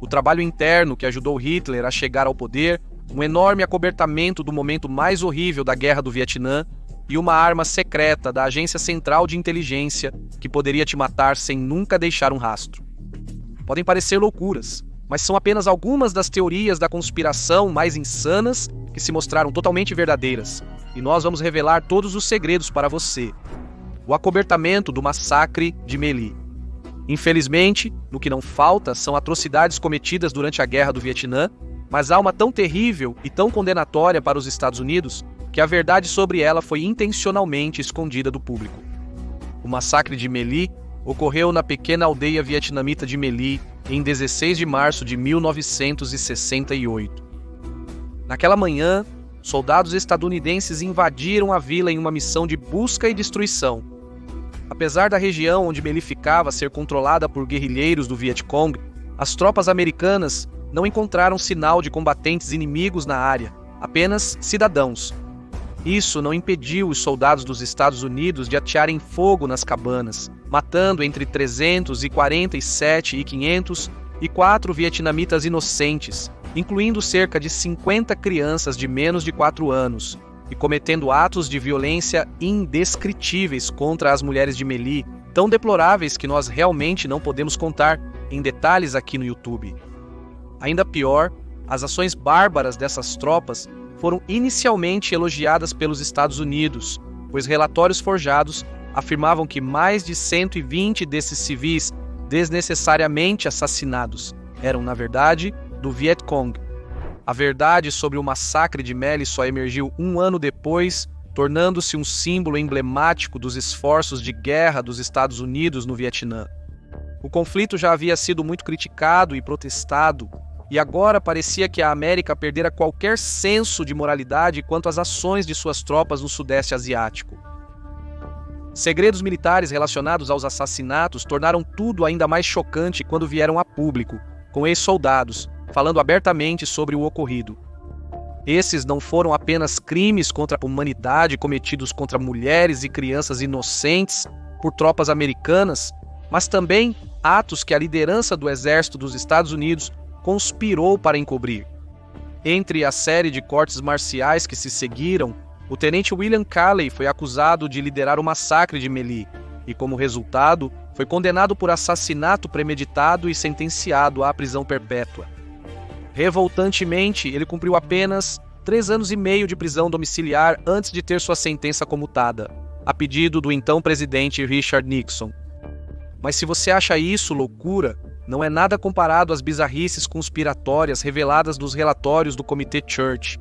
o trabalho interno que ajudou Hitler a chegar ao poder, um enorme acobertamento do momento mais horrível da Guerra do Vietnã e uma arma secreta da Agência Central de Inteligência que poderia te matar sem nunca deixar um rastro. Podem parecer loucuras, mas são apenas algumas das teorias da conspiração mais insanas que se mostraram totalmente verdadeiras, e nós vamos revelar todos os segredos para você. O acobertamento do massacre de Melly. Infelizmente, no que não falta são atrocidades cometidas durante a Guerra do Vietnã, mas há uma tão terrível e tão condenatória para os Estados Unidos que a verdade sobre ela foi intencionalmente escondida do público. O massacre de Melly ocorreu na pequena aldeia vietnamita de Melly em 16 de março de 1968. Naquela manhã, soldados estadunidenses invadiram a vila em uma missão de busca e destruição. Apesar da região onde Melly ficava ser controlada por guerrilheiros do Vietcong, as tropas americanas não encontraram sinal de combatentes inimigos na área, apenas cidadãos. Isso não impediu os soldados dos Estados Unidos de atearem fogo nas cabanas, matando entre 347 e 504 vietnamitas inocentes, incluindo cerca de 50 crianças de menos de 4 anos, e cometendo atos de violência indescritíveis contra as mulheres de Melly, tão deploráveis que nós realmente não podemos contar em detalhes aqui no YouTube. Ainda pior, as ações bárbaras dessas tropas foram inicialmente elogiadas pelos Estados Unidos, pois relatórios forjados afirmavam que mais de 120 desses civis desnecessariamente assassinados eram, na verdade, do Vietcong. A verdade sobre o massacre de Melly só emergiu um ano depois, tornando-se um símbolo emblemático dos esforços de guerra dos Estados Unidos no Vietnã. O conflito já havia sido muito criticado e protestado, e agora parecia que a América perdera qualquer senso de moralidade quanto às ações de suas tropas no Sudeste Asiático. Segredos militares relacionados aos assassinatos tornaram tudo ainda mais chocante quando vieram a público, com ex-soldados, falando abertamente sobre o ocorrido. Esses não foram apenas crimes contra a humanidade cometidos contra mulheres e crianças inocentes por tropas americanas, mas também atos que a liderança do exército dos Estados Unidos conspirou para encobrir. Entre a série de cortes marciais que se seguiram, o tenente William Calley foi acusado de liderar o massacre de Melly e, como resultado, foi condenado por assassinato premeditado e sentenciado à prisão perpétua. Revoltantemente, ele cumpriu apenas 3 anos e meio de prisão domiciliar antes de ter sua sentença comutada, a pedido do então presidente Richard Nixon. Mas se você acha isso loucura, não é nada comparado às bizarrices conspiratórias reveladas nos relatórios do Comitê Church.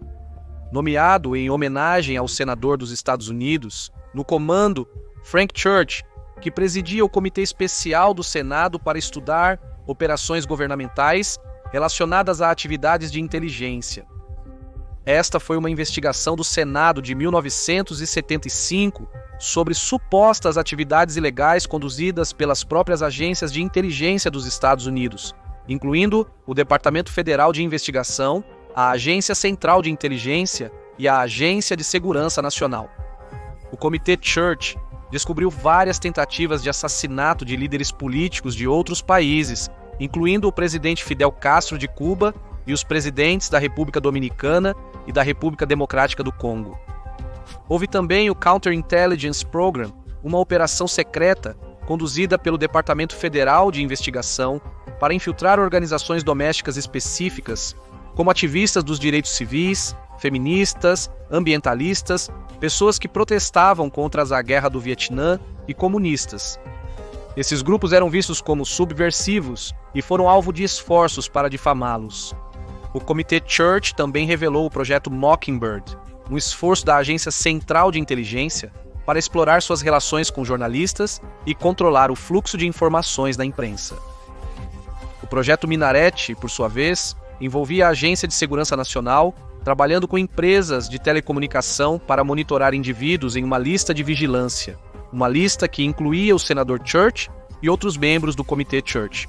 Nomeado em homenagem ao senador dos Estados Unidos, no comando Frank Church, que presidia o Comitê Especial do Senado para estudar operações governamentais relacionadas a atividades de inteligência. Esta foi uma investigação do Senado de 1975 sobre supostas atividades ilegais conduzidas pelas próprias agências de inteligência dos Estados Unidos, incluindo o Departamento Federal de Investigação, a Agência Central de Inteligência e a Agência de Segurança Nacional. O Comitê Church descobriu várias tentativas de assassinato de líderes políticos de outros países, incluindo o presidente Fidel Castro de Cuba e os presidentes da República Dominicana e da República Democrática do Congo. Houve também o Counterintelligence Program, uma operação secreta conduzida pelo Departamento Federal de Investigação para infiltrar organizações domésticas específicas, como ativistas dos direitos civis, feministas, ambientalistas, pessoas que protestavam contra a Guerra do Vietnã e comunistas. Esses grupos eram vistos como subversivos e foram alvo de esforços para difamá-los. O Comitê Church também revelou o projeto Mockingbird, um esforço da Agência Central de Inteligência para explorar suas relações com jornalistas e controlar o fluxo de informações da imprensa. O projeto Minaret, por sua vez, envolvia a Agência de Segurança Nacional, trabalhando com empresas de telecomunicação para monitorar indivíduos em uma lista de vigilância, uma lista que incluía o senador Church e outros membros do Comitê Church.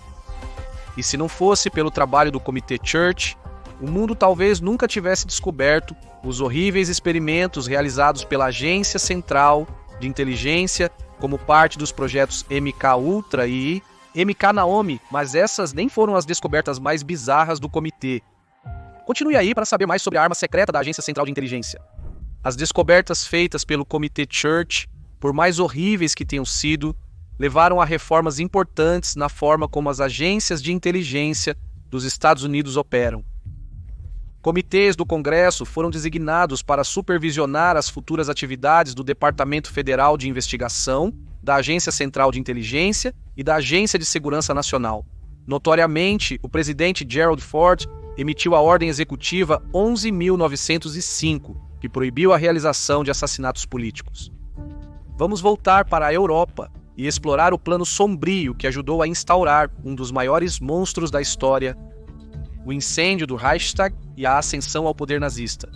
E se não fosse pelo trabalho do Comitê Church, o mundo talvez nunca tivesse descoberto os horríveis experimentos realizados pela Agência Central de Inteligência como parte dos projetos MK Ultra e MK Naomi, mas essas nem foram as descobertas mais bizarras do comitê. Continue aí para saber mais sobre a arma secreta da Agência Central de Inteligência. As descobertas feitas pelo Comitê Church, por mais horríveis que tenham sido, levaram a reformas importantes na forma como as agências de inteligência dos Estados Unidos operam. Comitês do Congresso foram designados para supervisionar as futuras atividades do Departamento Federal de Investigação, da Agência Central de Inteligência e da Agência de Segurança Nacional. Notoriamente, o presidente Gerald Ford emitiu a Ordem Executiva 11.905, que proibiu a realização de assassinatos políticos. Vamos voltar para a Europa e explorar o plano sombrio que ajudou a instaurar um dos maiores monstros da história, o incêndio do Reichstag e a ascensão ao poder nazista.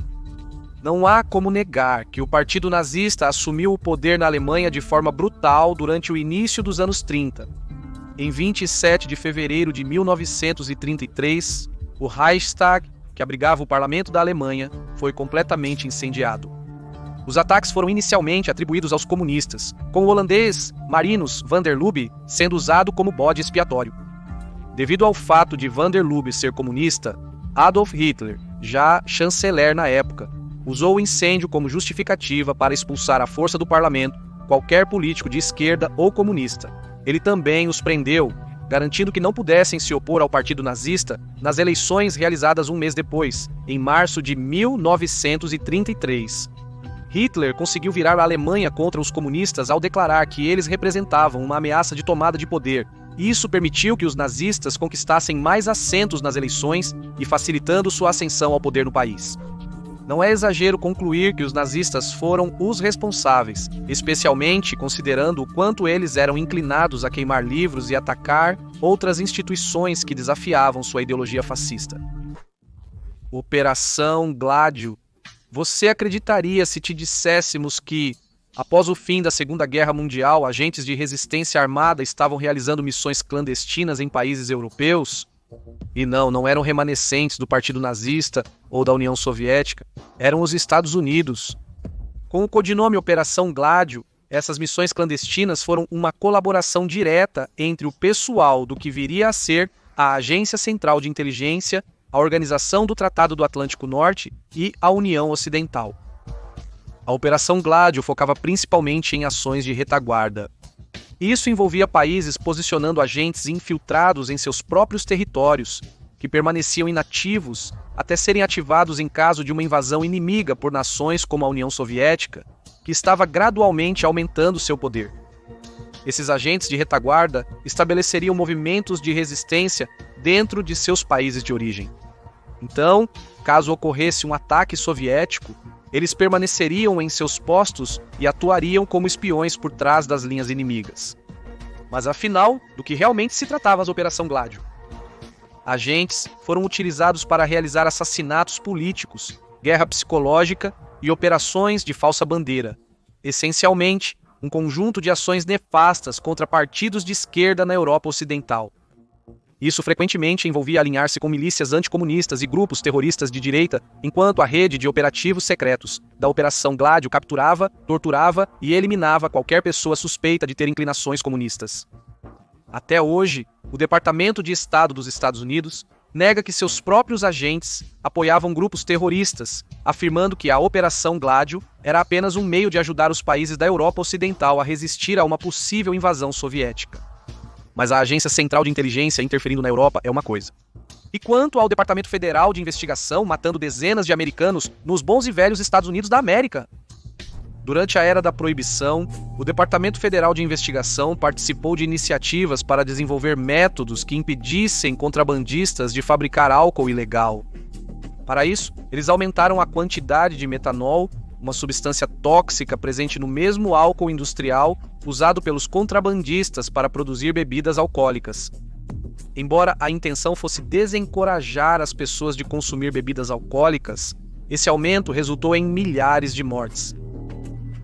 Não há como negar que o Partido Nazista assumiu o poder na Alemanha de forma brutal durante o início dos anos 30. Em 27 de fevereiro de 1933, o Reichstag, que abrigava o parlamento da Alemanha, foi completamente incendiado. Os ataques foram inicialmente atribuídos aos comunistas, com o holandês Marinus van der Lubbe sendo usado como bode expiatório. Devido ao fato de van der Lubbe ser comunista, Adolf Hitler, já chanceler na época, usou o incêndio como justificativa para expulsar à força do parlamento qualquer político de esquerda ou comunista. Ele também os prendeu, garantindo que não pudessem se opor ao Partido Nazista nas eleições realizadas um mês depois, em março de 1933. Hitler conseguiu virar a Alemanha contra os comunistas ao declarar que eles representavam uma ameaça de tomada de poder. Isso permitiu que os nazistas conquistassem mais assentos nas eleições e facilitando sua ascensão ao poder no país. Não é exagero concluir que os nazistas foram os responsáveis, especialmente considerando o quanto eles eram inclinados a queimar livros e atacar outras instituições que desafiavam sua ideologia fascista. Operação Gladio. Você acreditaria se te disséssemos que, após o fim da Segunda Guerra Mundial, agentes de resistência armada estavam realizando missões clandestinas em países europeus? E não eram remanescentes do Partido Nazista ou da União Soviética, eram os Estados Unidos. Com o codinome Operação Gladio, essas missões clandestinas foram uma colaboração direta entre o pessoal do que viria a ser a Agência Central de Inteligência, a Organização do Tratado do Atlântico Norte e a União Ocidental. A Operação Gladio focava principalmente em ações de retaguarda. Isso envolvia países posicionando agentes infiltrados em seus próprios territórios, que permaneciam inativos até serem ativados em caso de uma invasão inimiga por nações como a União Soviética, que estava gradualmente aumentando seu poder. Esses agentes de retaguarda estabeleceriam movimentos de resistência dentro de seus países de origem. Então, caso ocorresse um ataque soviético, eles permaneceriam em seus postos e atuariam como espiões por trás das linhas inimigas. Mas afinal, do que realmente se tratava a Operação Gladio? Agentes foram utilizados para realizar assassinatos políticos, guerra psicológica e operações de falsa bandeira. Essencialmente, um conjunto de ações nefastas contra partidos de esquerda na Europa Ocidental. Isso frequentemente envolvia alinhar-se com milícias anticomunistas e grupos terroristas de direita, enquanto a rede de operativos secretos da Operação Gladio capturava, torturava e eliminava qualquer pessoa suspeita de ter inclinações comunistas. Até hoje, o Departamento de Estado dos Estados Unidos nega que seus próprios agentes apoiavam grupos terroristas, afirmando que a Operação Gladio era apenas um meio de ajudar os países da Europa Ocidental a resistir a uma possível invasão soviética. Mas a Agência Central de Inteligência interferindo na Europa é uma coisa. E quanto ao Departamento Federal de Investigação matando dezenas de americanos nos bons e velhos Estados Unidos da América? Durante a era da proibição, o Departamento Federal de Investigação participou de iniciativas para desenvolver métodos que impedissem contrabandistas de fabricar álcool ilegal. Para isso, eles aumentaram a quantidade de metanol, uma substância tóxica presente no mesmo álcool industrial usado pelos contrabandistas para produzir bebidas alcoólicas. Embora a intenção fosse desencorajar as pessoas de consumir bebidas alcoólicas, esse aumento resultou em milhares de mortes.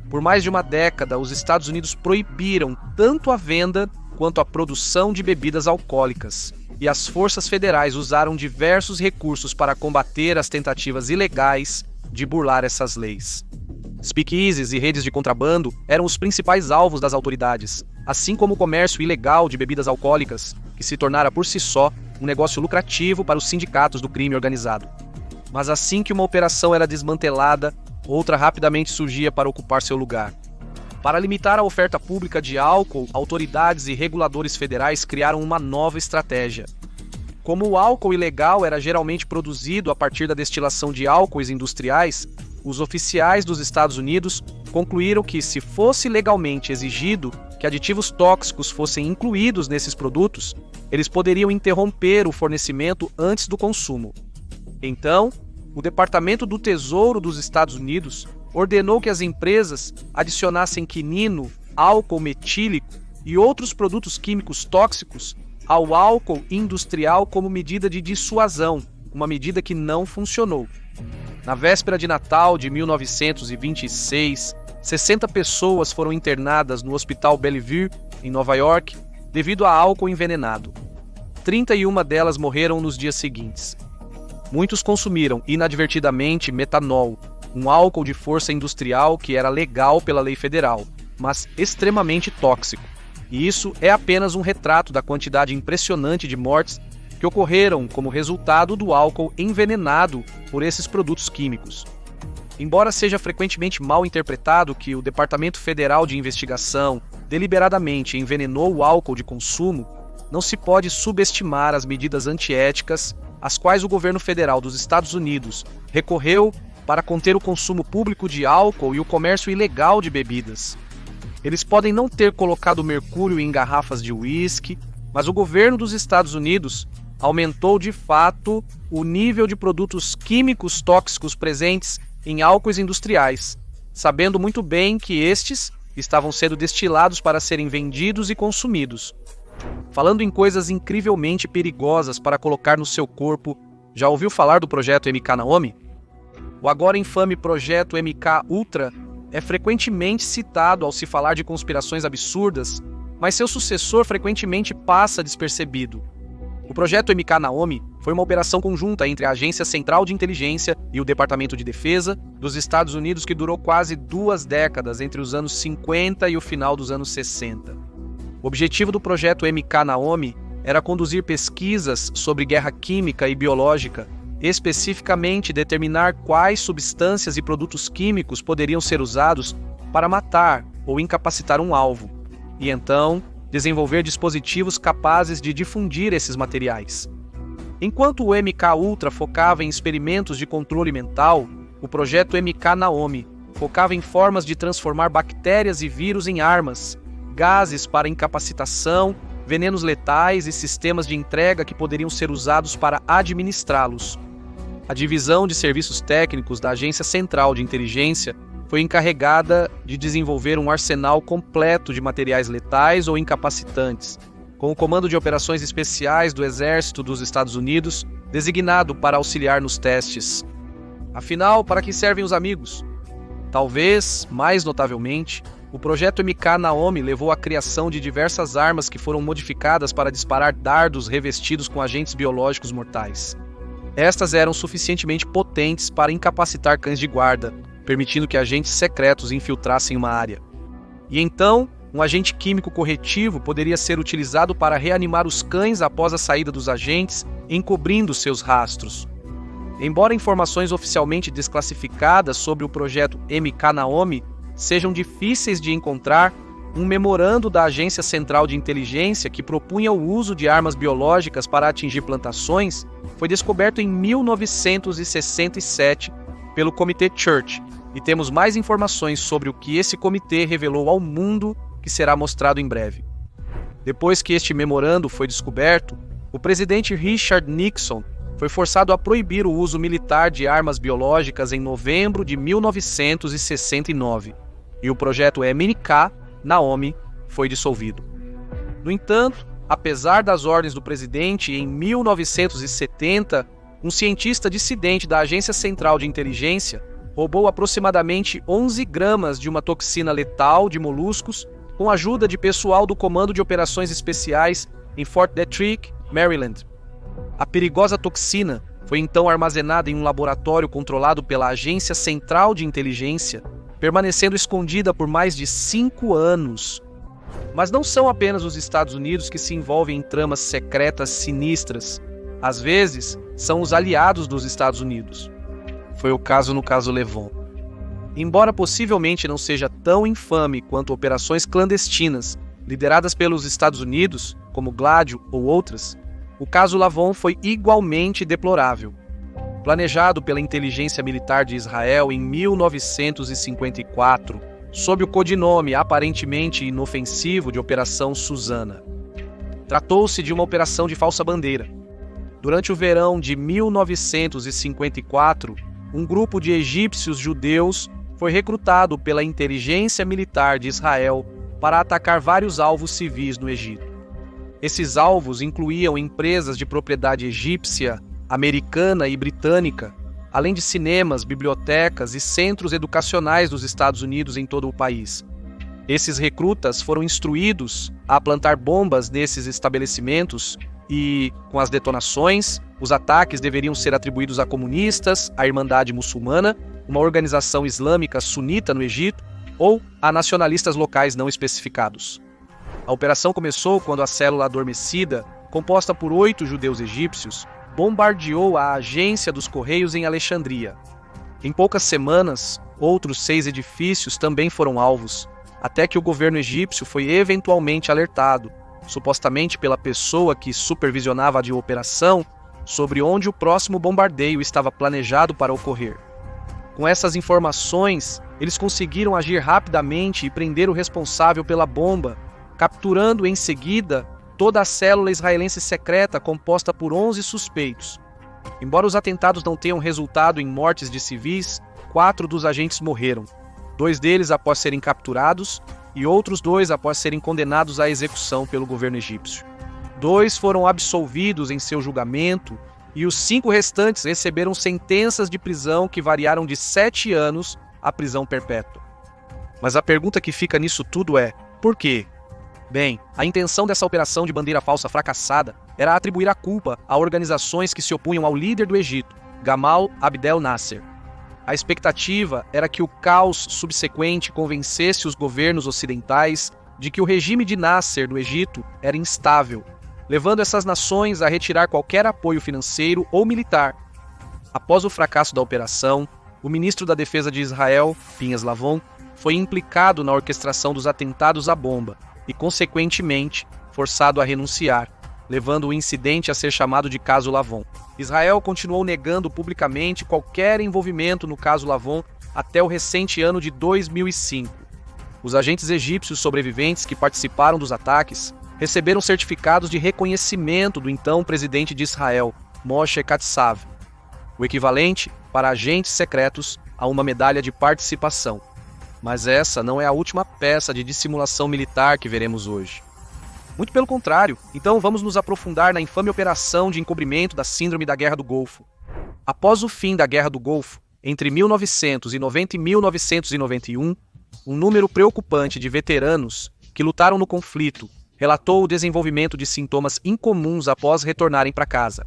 Por mais de uma década, os Estados Unidos proibiram tanto a venda quanto a produção de bebidas alcoólicas, e as forças federais usaram diversos recursos para combater as tentativas ilegais de burlar essas leis. Speakeasies e redes de contrabando eram os principais alvos das autoridades, assim como o comércio ilegal de bebidas alcoólicas, que se tornara por si só um negócio lucrativo para os sindicatos do crime organizado. Mas assim que uma operação era desmantelada, outra rapidamente surgia para ocupar seu lugar. Para limitar a oferta pública de álcool, autoridades e reguladores federais criaram uma nova estratégia. Como o álcool ilegal era geralmente produzido a partir da destilação de álcoois industriais, os oficiais dos Estados Unidos concluíram que, se fosse legalmente exigido que aditivos tóxicos fossem incluídos nesses produtos, eles poderiam interromper o fornecimento antes do consumo. Então, o Departamento do Tesouro dos Estados Unidos ordenou que as empresas adicionassem quinino, álcool metílico e outros produtos químicos tóxicos ao álcool industrial como medida de dissuasão, uma medida que não funcionou. Na véspera de Natal de 1926, 60 pessoas foram internadas no Hospital Bellevue, em Nova York, devido a álcool envenenado. 31 delas morreram nos dias seguintes. Muitos consumiram inadvertidamente metanol, um álcool de força industrial que era legal pela lei federal, mas extremamente tóxico. E isso é apenas um retrato da quantidade impressionante de mortes que ocorreram como resultado do álcool envenenado por esses produtos químicos. Embora seja frequentemente mal interpretado que o Departamento Federal de Investigação deliberadamente envenenou o álcool de consumo, não se pode subestimar as medidas antiéticas às quais o governo federal dos Estados Unidos recorreu para conter o consumo público de álcool e o comércio ilegal de bebidas. Eles podem não ter colocado mercúrio em garrafas de uísque, mas o governo dos Estados Unidos aumentou de fato o nível de produtos químicos tóxicos presentes em álcoois industriais, sabendo muito bem que estes estavam sendo destilados para serem vendidos e consumidos. Falando em coisas incrivelmente perigosas para colocar no seu corpo, já ouviu falar do projeto MK Naomi? O agora infame projeto MK Ultra é frequentemente citado ao se falar de conspirações absurdas, mas seu sucessor frequentemente passa despercebido. O projeto MK Naomi foi uma operação conjunta entre a Agência Central de Inteligência e o Departamento de Defesa dos Estados Unidos que durou quase 2 décadas entre os anos 50 e o final dos anos 60. O objetivo do projeto MK Naomi era conduzir pesquisas sobre guerra química e biológica, especificamente determinar quais substâncias e produtos químicos poderiam ser usados para matar ou incapacitar um alvo, e então desenvolver dispositivos capazes de difundir esses materiais. Enquanto o MK Ultra focava em experimentos de controle mental, o projeto MK Naomi focava em formas de transformar bactérias e vírus em armas, gases para incapacitação, venenos letais e sistemas de entrega que poderiam ser usados para administrá-los. A Divisão de Serviços Técnicos da Agência Central de Inteligência foi encarregada de desenvolver um arsenal completo de materiais letais ou incapacitantes, com o Comando de Operações Especiais do Exército dos Estados Unidos, designado para auxiliar nos testes. Afinal, para que servem os amigos? Talvez, mais notavelmente, o projeto MK Naomi levou à criação de diversas armas que foram modificadas para disparar dardos revestidos com agentes biológicos mortais. Estas eram suficientemente potentes para incapacitar cães de guarda, permitindo que agentes secretos infiltrassem uma área. E então, um agente químico corretivo poderia ser utilizado para reanimar os cães após a saída dos agentes, encobrindo seus rastros. Embora informações oficialmente desclassificadas sobre o projeto MK Naomi sejam difíceis de encontrar, um memorando da Agência Central de Inteligência que propunha o uso de armas biológicas para atingir plantações foi descoberto em 1967 pelo Comitê Church, e temos mais informações sobre o que esse comitê revelou ao mundo que será mostrado em breve. Depois que este memorando foi descoberto, o presidente Richard Nixon foi forçado a proibir o uso militar de armas biológicas em novembro de 1969, e o projeto MK Naomi foi dissolvido. No entanto, apesar das ordens do presidente, em 1970, um cientista dissidente da Agência Central de Inteligência roubou aproximadamente 11 gramas de uma toxina letal de moluscos com a ajuda de pessoal do Comando de Operações Especiais em Fort Detrick, Maryland. A perigosa toxina foi então armazenada em um laboratório controlado pela Agência Central de Inteligência, permanecendo escondida por mais de 5 anos. Mas não são apenas os Estados Unidos que se envolvem em tramas secretas sinistras. Às vezes, são os aliados dos Estados Unidos. Foi o caso no caso Levon. Embora possivelmente não seja tão infame quanto operações clandestinas lideradas pelos Estados Unidos, como Gladio ou outras, o caso Lavon foi igualmente deplorável. Planejado pela inteligência militar de Israel em 1954, sob o codinome aparentemente inofensivo de Operação Susana. Tratou-se de uma operação de falsa bandeira. Durante o verão de 1954, um grupo de egípcios judeus foi recrutado pela inteligência militar de Israel para atacar vários alvos civis no Egito. Esses alvos incluíam empresas de propriedade egípcia, americana e britânica, além de cinemas, bibliotecas e centros educacionais dos Estados Unidos em todo o país. Esses recrutas foram instruídos a plantar bombas nesses estabelecimentos e, com as detonações, os ataques deveriam ser atribuídos a comunistas, à Irmandade Muçulmana, uma organização islâmica sunita no Egito, ou a nacionalistas locais não especificados. A operação começou quando a célula adormecida, composta por 8 judeus egípcios, bombardeou a agência dos Correios em Alexandria. Em poucas semanas, outros 6 edifícios também foram alvos, até que o governo egípcio foi eventualmente alertado, supostamente pela pessoa que supervisionava a operação, sobre onde o próximo bombardeio estava planejado para ocorrer. Com essas informações, eles conseguiram agir rapidamente e prender o responsável pela bomba, capturando em seguida toda a célula israelense secreta composta por 11 suspeitos. Embora os atentados não tenham resultado em mortes de civis, 4 dos agentes morreram, 2 deles após serem capturados e outros 2 após serem condenados à execução pelo governo egípcio. 2 foram absolvidos em seu julgamento e os 5 restantes receberam sentenças de prisão que variaram de 7 anos à prisão perpétua. Mas a pergunta que fica nisso tudo é: por quê? Bem, a intenção dessa operação de bandeira falsa fracassada era atribuir a culpa a organizações que se opunham ao líder do Egito, Gamal Abdel Nasser. A expectativa era que o caos subsequente convencesse os governos ocidentais de que o regime de Nasser no Egito era instável, levando essas nações a retirar qualquer apoio financeiro ou militar. Após o fracasso da operação, o ministro da Defesa de Israel, Pinhas Lavon, foi implicado na orquestração dos atentados à bomba e, consequentemente, forçado a renunciar, levando o incidente a ser chamado de caso Lavon. Israel continuou negando publicamente qualquer envolvimento no caso Lavon até o recente ano de 2005. Os agentes egípcios sobreviventes que participaram dos ataques receberam certificados de reconhecimento do então presidente de Israel, Moshe Katsav, o equivalente, para agentes secretos, a uma medalha de participação. Mas essa não é a última peça de dissimulação militar que veremos hoje. Muito pelo contrário, então vamos nos aprofundar na infame operação de encobrimento da Síndrome da Guerra do Golfo. Após o fim da Guerra do Golfo, entre 1990 e 1991, um número preocupante de veteranos que lutaram no conflito relatou o desenvolvimento de sintomas incomuns após retornarem para casa.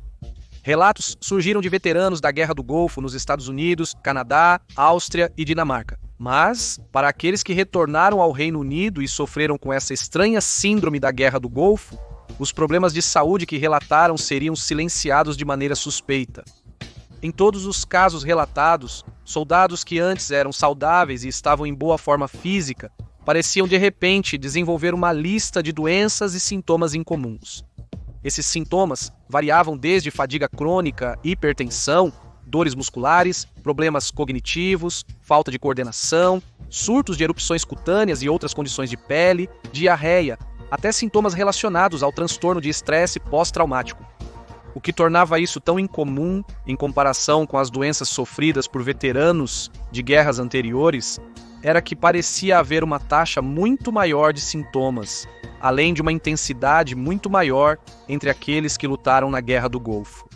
Relatos surgiram de veteranos da Guerra do Golfo nos Estados Unidos, Canadá, Áustria e Dinamarca. Mas, para aqueles que retornaram ao Reino Unido e sofreram com essa estranha síndrome da Guerra do Golfo, os problemas de saúde que relataram seriam silenciados de maneira suspeita. Em todos os casos relatados, soldados que antes eram saudáveis e estavam em boa forma física pareciam de repente desenvolver uma lista de doenças e sintomas incomuns. Esses sintomas variavam desde fadiga crônica, hipertensão, dores musculares, problemas cognitivos, falta de coordenação, surtos de erupções cutâneas e outras condições de pele, diarreia, até sintomas relacionados ao transtorno de estresse pós-traumático. O que tornava isso tão incomum em comparação com as doenças sofridas por veteranos de guerras anteriores era que parecia haver uma taxa muito maior de sintomas, além de uma intensidade muito maior entre aqueles que lutaram na Guerra do Golfo.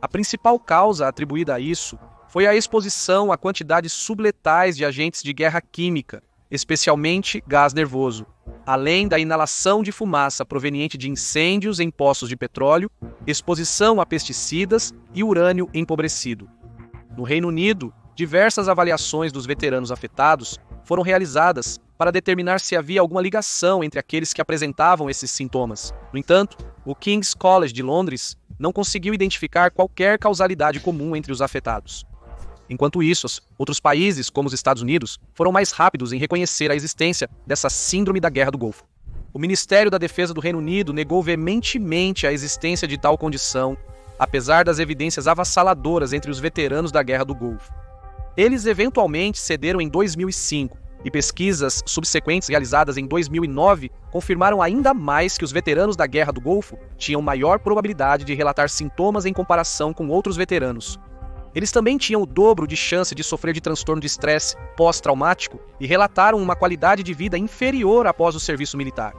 A principal causa atribuída a isso foi a exposição a quantidades subletais de agentes de guerra química, especialmente gás nervoso, além da inalação de fumaça proveniente de incêndios em poços de petróleo, exposição a pesticidas e urânio empobrecido. No Reino Unido, diversas avaliações dos veteranos afetados foram realizadas para determinar se havia alguma ligação entre aqueles que apresentavam esses sintomas. No entanto, o King's College de Londres não conseguiu identificar qualquer causalidade comum entre os afetados. Enquanto isso, outros países, como os Estados Unidos, foram mais rápidos em reconhecer a existência dessa síndrome da Guerra do Golfo. O Ministério da Defesa do Reino Unido negou veementemente a existência de tal condição, apesar das evidências avassaladoras entre os veteranos da Guerra do Golfo. Eles eventualmente cederam em 2005, e pesquisas subsequentes realizadas em 2009 confirmaram ainda mais que os veteranos da Guerra do Golfo tinham maior probabilidade de relatar sintomas em comparação com outros veteranos. Eles também tinham o dobro de chance de sofrer de transtorno de estresse pós-traumático e relataram uma qualidade de vida inferior após o serviço militar.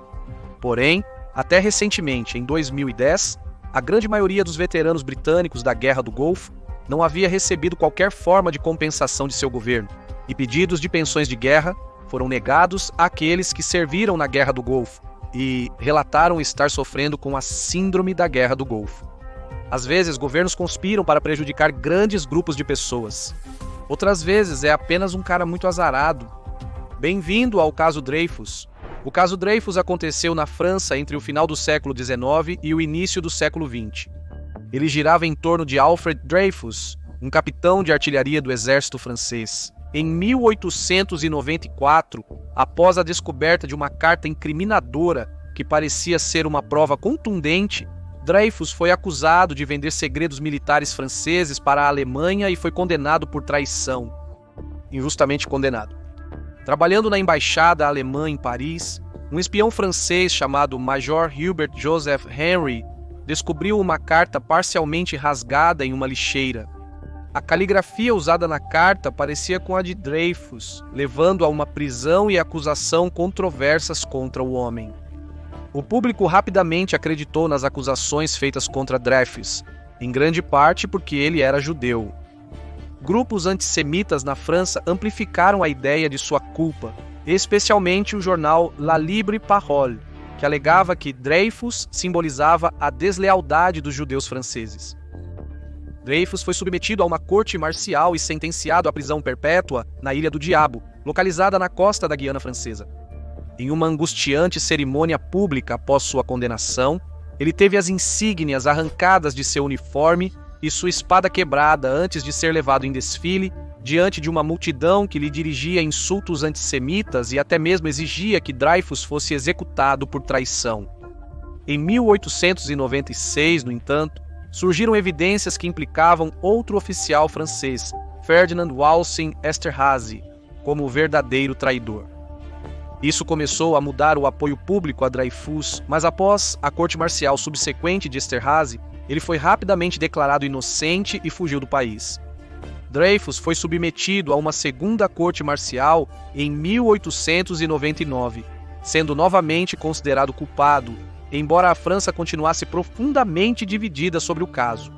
Porém, até recentemente, em 2010, a grande maioria dos veteranos britânicos da Guerra do Golfo não havia recebido qualquer forma de compensação de seu governo, e pedidos de pensões de guerra foram negados àqueles que serviram na Guerra do Golfo e relataram estar sofrendo com a síndrome da Guerra do Golfo. Às vezes, governos conspiram para prejudicar grandes grupos de pessoas. Outras vezes, é apenas um cara muito azarado. Bem-vindo ao caso Dreyfus. O caso Dreyfus aconteceu na França entre o final do século XIX e o início do século XX. Ele girava em torno de Alfred Dreyfus, um capitão de artilharia do exército francês. Em 1894, após a descoberta de uma carta incriminadora que parecia ser uma prova contundente, Dreyfus foi acusado de vender segredos militares franceses para a Alemanha e foi condenado por traição. Injustamente condenado. Trabalhando na embaixada alemã em Paris, um espião francês chamado Major Hubert Joseph Henry descobriu uma carta parcialmente rasgada em uma lixeira. A caligrafia usada na carta parecia com a de Dreyfus, levando a uma prisão e acusação controversas contra o homem. O público rapidamente acreditou nas acusações feitas contra Dreyfus, em grande parte porque ele era judeu. Grupos antissemitas na França amplificaram a ideia de sua culpa, especialmente o jornal La Libre Parole, que alegava que Dreyfus simbolizava a deslealdade dos judeus franceses. Dreyfus foi submetido a uma corte marcial e sentenciado à prisão perpétua na Ilha do Diabo, localizada na costa da Guiana Francesa. Em uma angustiante cerimônia pública após sua condenação, ele teve as insígnias arrancadas de seu uniforme e sua espada quebrada antes de ser levado em desfile diante de uma multidão que lhe dirigia insultos antissemitas e até mesmo exigia que Dreyfus fosse executado por traição. Em 1896, no entanto, surgiram evidências que implicavam outro oficial francês, Ferdinand Walsin Esterhazy, como o verdadeiro traidor. Isso começou a mudar o apoio público a Dreyfus, mas após a corte marcial subsequente de Esterhazy, ele foi rapidamente declarado inocente e fugiu do país. Dreyfus foi submetido a uma segunda corte marcial em 1899, sendo novamente considerado culpado, embora a França continuasse profundamente dividida sobre o caso.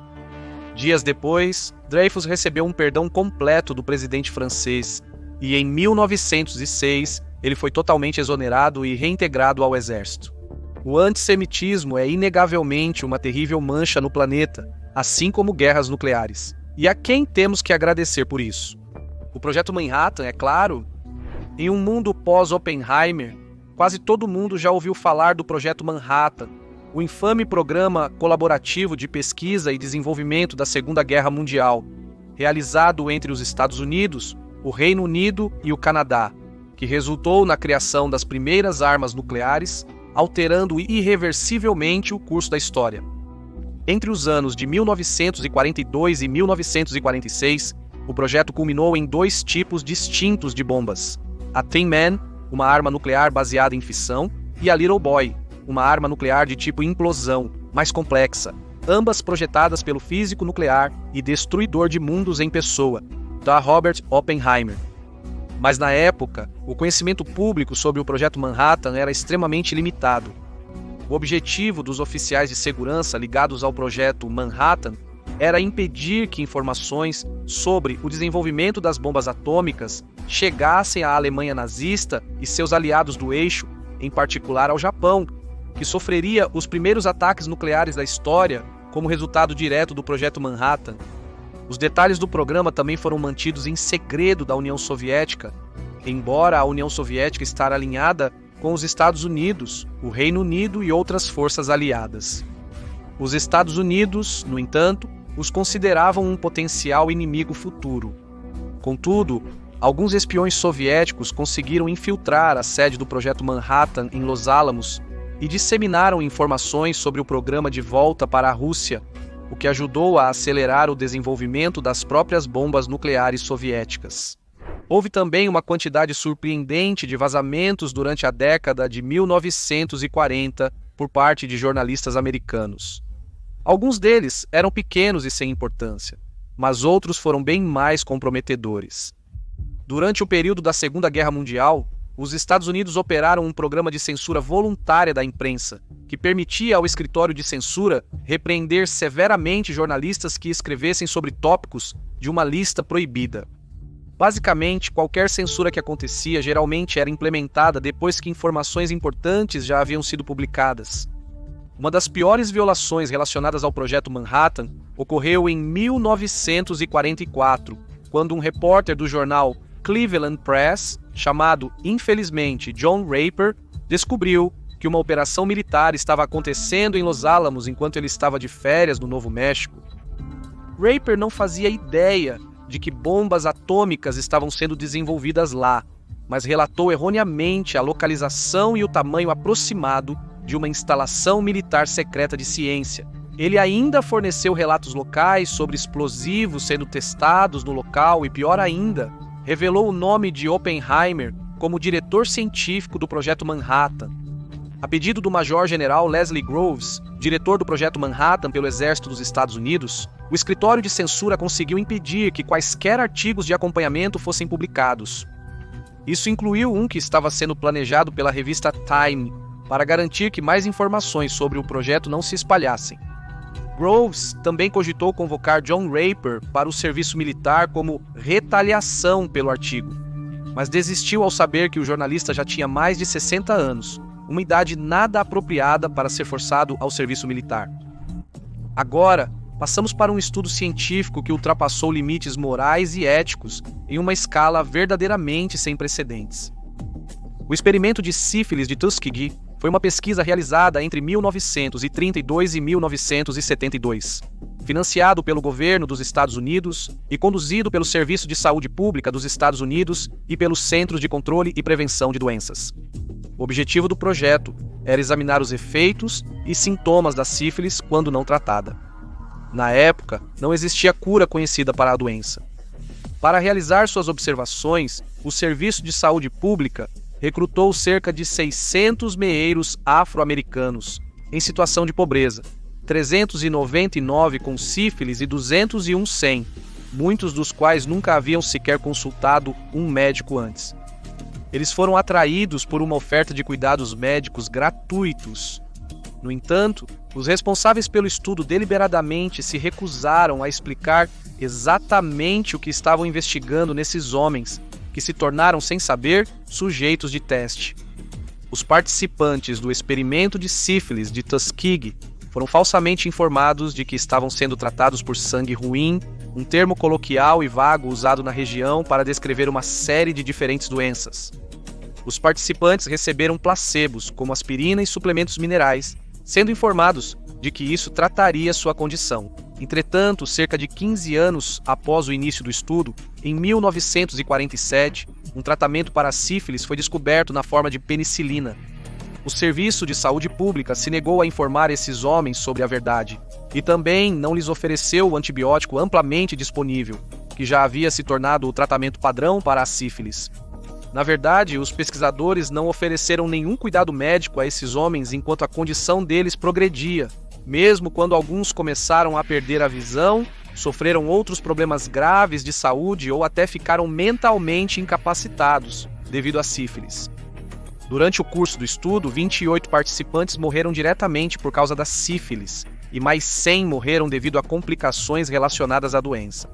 Dias depois, Dreyfus recebeu um perdão completo do presidente francês e, em 1906, ele foi totalmente exonerado e reintegrado ao exército. O antissemitismo é inegavelmente uma terrível mancha no planeta, assim como guerras nucleares. E a quem temos que agradecer por isso? O Projeto Manhattan, é claro. Em um mundo pós-Oppenheimer, quase todo mundo já ouviu falar do Projeto Manhattan, o infame programa colaborativo de pesquisa e desenvolvimento da Segunda Guerra Mundial, realizado entre os Estados Unidos, o Reino Unido e o Canadá, que resultou na criação das primeiras armas nucleares, alterando irreversivelmente o curso da história. Entre os anos de 1942 e 1946, o projeto culminou em dois tipos distintos de bombas: a Tin Man, uma arma nuclear baseada em fissão, e a Little Boy, uma arma nuclear de tipo implosão, mais complexa, ambas projetadas pelo físico nuclear e destruidor de mundos em pessoa, Robert Oppenheimer. Mas na época, o conhecimento público sobre o Projeto Manhattan era extremamente limitado. O objetivo dos oficiais de segurança ligados ao Projeto Manhattan era impedir que informações sobre o desenvolvimento das bombas atômicas chegassem à Alemanha nazista e seus aliados do eixo, em particular ao Japão, que sofreria os primeiros ataques nucleares da história como resultado direto do Projeto Manhattan. Os detalhes do programa também foram mantidos em segredo da União Soviética, embora a União Soviética estar alinhada com os Estados Unidos, o Reino Unido e outras forças aliadas. Os Estados Unidos, no entanto, os consideravam um potencial inimigo futuro. Contudo, alguns espiões soviéticos conseguiram infiltrar a sede do Projeto Manhattan em Los Alamos e disseminaram informações sobre o programa de volta para a Rússia, o que ajudou a acelerar o desenvolvimento das próprias bombas nucleares soviéticas. Houve também uma quantidade surpreendente de vazamentos durante a década de 1940 por parte de jornalistas americanos. Alguns deles eram pequenos e sem importância, mas outros foram bem mais comprometedores. Durante o período da Segunda Guerra Mundial, os Estados Unidos operaram um programa de censura voluntária da imprensa, que permitia ao escritório de censura repreender severamente jornalistas que escrevessem sobre tópicos de uma lista proibida. Basicamente, qualquer censura que acontecia geralmente era implementada depois que informações importantes já haviam sido publicadas. Uma das piores violações relacionadas ao Projeto Manhattan ocorreu em 1944, quando um repórter do jornal Cleveland Press, chamado, infelizmente, John Raper, descobriu que uma operação militar estava acontecendo em Los Alamos enquanto ele estava de férias no Novo México. Raper não fazia ideia de que bombas atômicas estavam sendo desenvolvidas lá, mas relatou erroneamente a localização e o tamanho aproximado de uma instalação militar secreta de ciência. Ele ainda forneceu relatos locais sobre explosivos sendo testados no local e, pior ainda, revelou o nome de Oppenheimer como diretor científico do Projeto Manhattan. A pedido do Major-General Leslie Groves, diretor do Projeto Manhattan pelo Exército dos Estados Unidos, o escritório de censura conseguiu impedir que quaisquer artigos de acompanhamento fossem publicados. Isso incluiu um que estava sendo planejado pela revista Time, para garantir que mais informações sobre o projeto não se espalhassem. Groves também cogitou convocar John Raper para o serviço militar como retaliação pelo artigo, mas desistiu ao saber que o jornalista já tinha mais de 60 anos, uma idade nada apropriada para ser forçado ao serviço militar. Agora, passamos para um estudo científico que ultrapassou limites morais e éticos em uma escala verdadeiramente sem precedentes. O experimento de sífilis de Tuskegee foi uma pesquisa realizada entre 1932 e 1972, financiado pelo governo dos Estados Unidos e conduzido pelo Serviço de Saúde Pública dos Estados Unidos e pelos Centros de Controle e Prevenção de Doenças. O objetivo do projeto era examinar os efeitos e sintomas da sífilis quando não tratada. Na época, não existia cura conhecida para a doença. Para realizar suas observações, o Serviço de Saúde Pública recrutou cerca de 600 meeiros afro-americanos em situação de pobreza, 399 com sífilis e 201 sem, muitos dos quais nunca haviam sequer consultado um médico antes. Eles foram atraídos por uma oferta de cuidados médicos gratuitos. No entanto, os responsáveis pelo estudo deliberadamente se recusaram a explicar exatamente o que estavam investigando nesses homens, que se tornaram, sem saber, sujeitos de teste. Os participantes do experimento de sífilis de Tuskegee foram falsamente informados de que estavam sendo tratados por sangue ruim, um termo coloquial e vago usado na região para descrever uma série de diferentes doenças. Os participantes receberam placebos, como aspirina e suplementos minerais, sendo informados de que isso trataria sua condição. Entretanto, cerca de 15 anos após o início do estudo, em 1947, um tratamento para a sífilis foi descoberto na forma de penicilina. O Serviço de Saúde Pública se negou a informar esses homens sobre a verdade e também não lhes ofereceu o antibiótico amplamente disponível, que já havia se tornado o tratamento padrão para a sífilis. Na verdade, os pesquisadores não ofereceram nenhum cuidado médico a esses homens enquanto a condição deles progredia. Mesmo quando alguns começaram a perder a visão, sofreram outros problemas graves de saúde ou até ficaram mentalmente incapacitados devido à sífilis. Durante o curso do estudo, 28 participantes morreram diretamente por causa da sífilis e mais 100 morreram devido a complicações relacionadas à doença.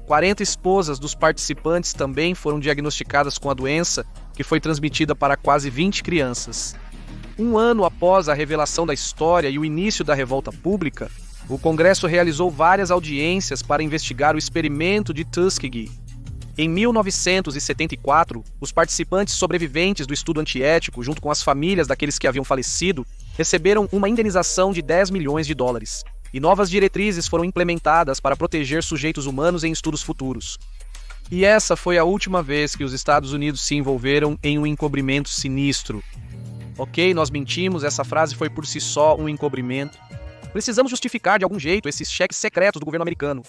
40 esposas dos participantes também foram diagnosticadas com a doença, que foi transmitida para quase 20 crianças. Um ano após a revelação da história e o início da revolta pública, o Congresso realizou várias audiências para investigar o experimento de Tuskegee. Em 1974, os participantes sobreviventes do estudo antiético, junto com as famílias daqueles que haviam falecido, receberam uma indenização de 10 milhões de dólares, e novas diretrizes foram implementadas para proteger sujeitos humanos em estudos futuros. E essa foi a última vez que os Estados Unidos se envolveram em um encobrimento sinistro. Ok, nós mentimos, essa frase foi por si só um encobrimento. Precisamos justificar de algum jeito esses cheques secretos do governo americano.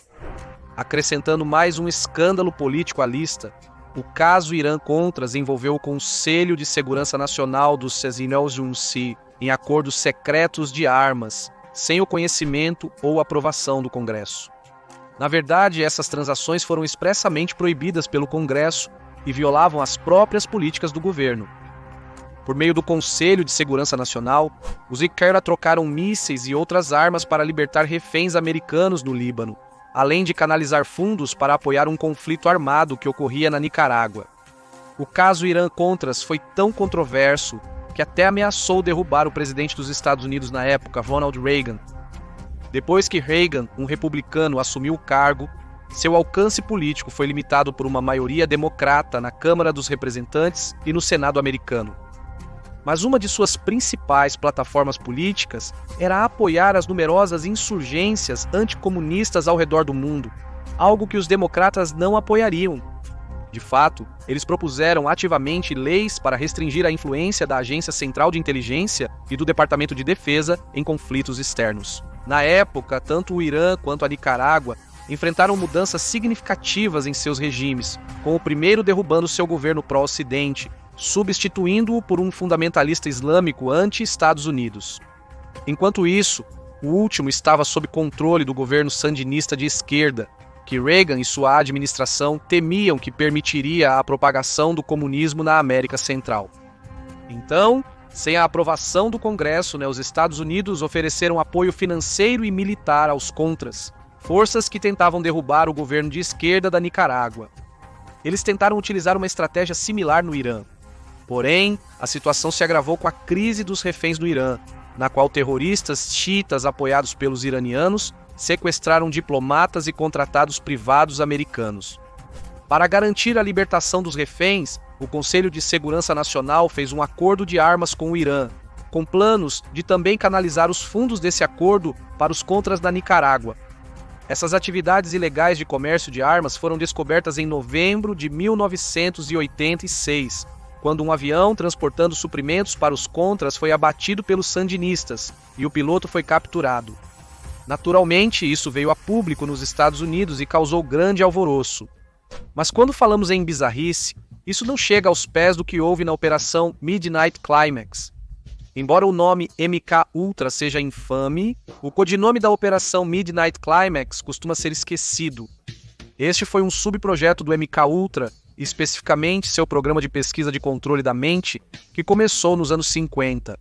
Acrescentando mais um escândalo político à lista, o caso Irã-Contras envolveu o Conselho de Segurança Nacional do CENTE em acordos secretos de armas, sem o conhecimento ou aprovação do Congresso. Na verdade, essas transações foram expressamente proibidas pelo Congresso e violavam as próprias políticas do governo. Por meio do Conselho de Segurança Nacional, os Iqera trocaram mísseis e outras armas para libertar reféns americanos no Líbano, além de canalizar fundos para apoiar um conflito armado que ocorria na Nicarágua. O caso Irã-Contras foi tão controverso que até ameaçou derrubar o presidente dos Estados Unidos na época, Ronald Reagan. Depois que Reagan, um republicano, assumiu o cargo, seu alcance político foi limitado por uma maioria democrata na Câmara dos Representantes e no Senado americano. Mas uma de suas principais plataformas políticas era apoiar as numerosas insurgências anticomunistas ao redor do mundo, algo que os democratas não apoiariam. De fato, eles propuseram ativamente leis para restringir a influência da Agência Central de Inteligência e do Departamento de Defesa em conflitos externos. Na época, tanto o Irã quanto a Nicarágua enfrentaram mudanças significativas em seus regimes, com o primeiro derrubando seu governo pró-Ocidente, substituindo-o por um fundamentalista islâmico anti-Estados Unidos. Enquanto isso, o último estava sob controle do governo sandinista de esquerda, que Reagan e sua administração temiam que permitiria a propagação do comunismo na América Central. Então, sem a aprovação do Congresso, os Estados Unidos ofereceram apoio financeiro e militar aos Contras, forças que tentavam derrubar o governo de esquerda da Nicarágua. Eles tentaram utilizar uma estratégia similar no Irã. Porém, a situação se agravou com a crise dos reféns no Irã, na qual terroristas xiitas apoiados pelos iranianos sequestraram diplomatas e contratados privados americanos. Para garantir a libertação dos reféns, o Conselho de Segurança Nacional fez um acordo de armas com o Irã, com planos de também canalizar os fundos desse acordo para os contras da Nicarágua. Essas atividades ilegais de comércio de armas foram descobertas em novembro de 1986, quando um avião transportando suprimentos para os contras foi abatido pelos sandinistas e o piloto foi capturado. Naturalmente, isso veio a público nos Estados Unidos e causou grande alvoroço. Mas quando falamos em bizarrice, isso não chega aos pés do que houve na Operação Midnight Climax. Embora o nome MK-Ultra seja infame, o codinome da Operação Midnight Climax costuma ser esquecido. Este foi um subprojeto do MK-Ultra, especificamente seu programa de pesquisa de controle da mente, que começou nos anos 50.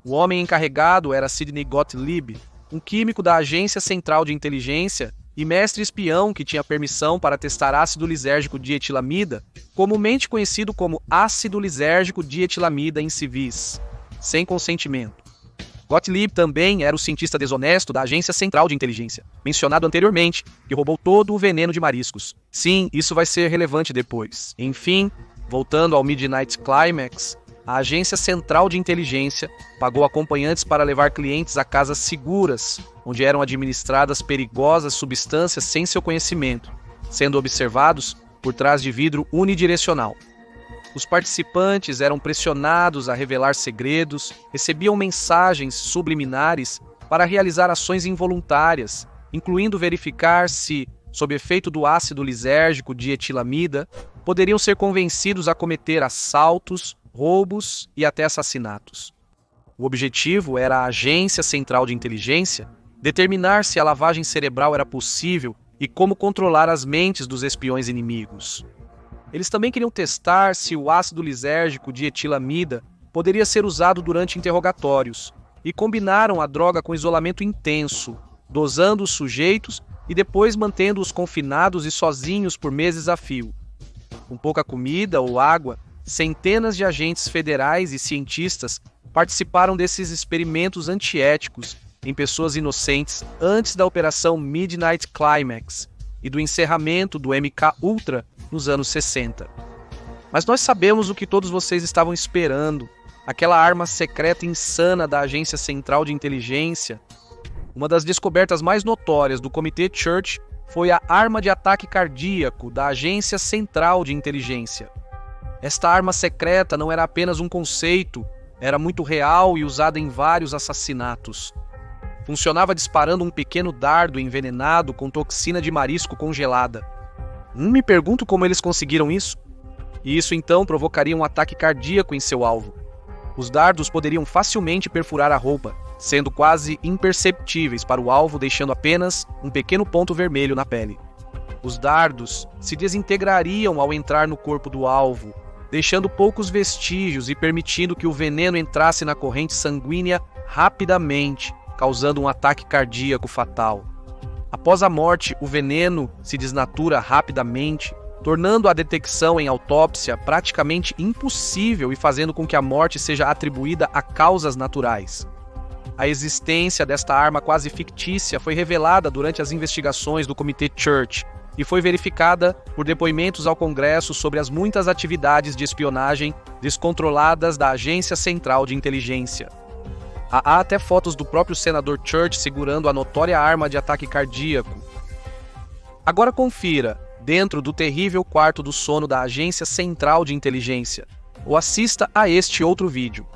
O homem encarregado era Sidney Gottlieb, um químico da Agência Central de Inteligência e mestre espião que tinha permissão para testar ácido lisérgico dietilamida, comumente conhecido como ácido lisérgico dietilamida em civis, sem consentimento. Gottlieb também era o cientista desonesto da Agência Central de Inteligência, mencionado anteriormente, que roubou todo o veneno de mariscos. Sim, isso vai ser relevante depois. Enfim, voltando ao Midnight Climax, a Agência Central de Inteligência pagou acompanhantes para levar clientes a casas seguras, onde eram administradas perigosas substâncias sem seu conhecimento, sendo observados por trás de vidro unidirecional. Os participantes eram pressionados a revelar segredos, recebiam mensagens subliminares para realizar ações involuntárias, incluindo verificar se, sob efeito do ácido lisérgico dietilamida, poderiam ser convencidos a cometer assaltos, roubos e até assassinatos. O objetivo era a Agência Central de Inteligência determinar se a lavagem cerebral era possível e como controlar as mentes dos espiões inimigos. Eles também queriam testar se o ácido lisérgico dietilamida poderia ser usado durante interrogatórios e combinaram a droga com isolamento intenso, dosando os sujeitos e depois mantendo-os confinados e sozinhos por meses a fio. Com pouca comida ou água, centenas de agentes federais e cientistas participaram desses experimentos antiéticos em pessoas inocentes antes da Operação Midnight Climax, e do encerramento do MK-Ultra nos anos 60. Mas nós sabemos o que todos vocês estavam esperando, aquela arma secreta insana da Agência Central de Inteligência. Uma das descobertas mais notórias do Comitê Church foi a arma de ataque cardíaco da Agência Central de Inteligência. Esta arma secreta não era apenas um conceito, era muito real e usada em vários assassinatos. Funcionava disparando um pequeno dardo envenenado com toxina de marisco congelada. Me pergunto como eles conseguiram isso. E isso então provocaria um ataque cardíaco em seu alvo. Os dardos poderiam facilmente perfurar a roupa, sendo quase imperceptíveis para o alvo, deixando apenas um pequeno ponto vermelho na pele. Os dardos se desintegrariam ao entrar no corpo do alvo, deixando poucos vestígios e permitindo que o veneno entrasse na corrente sanguínea rapidamente, causando um ataque cardíaco fatal. Após a morte, o veneno se desnatura rapidamente, tornando a detecção em autópsia praticamente impossível e fazendo com que a morte seja atribuída a causas naturais. A existência desta arma quase fictícia foi revelada durante as investigações do Comitê Church e foi verificada por depoimentos ao Congresso sobre as muitas atividades de espionagem descontroladas da Agência Central de Inteligência. Há até fotos do próprio senador Church segurando a notória arma de ataque cardíaco. Agora confira, dentro do terrível quarto do sono da Agência Central de Inteligência, ou assista a este outro vídeo.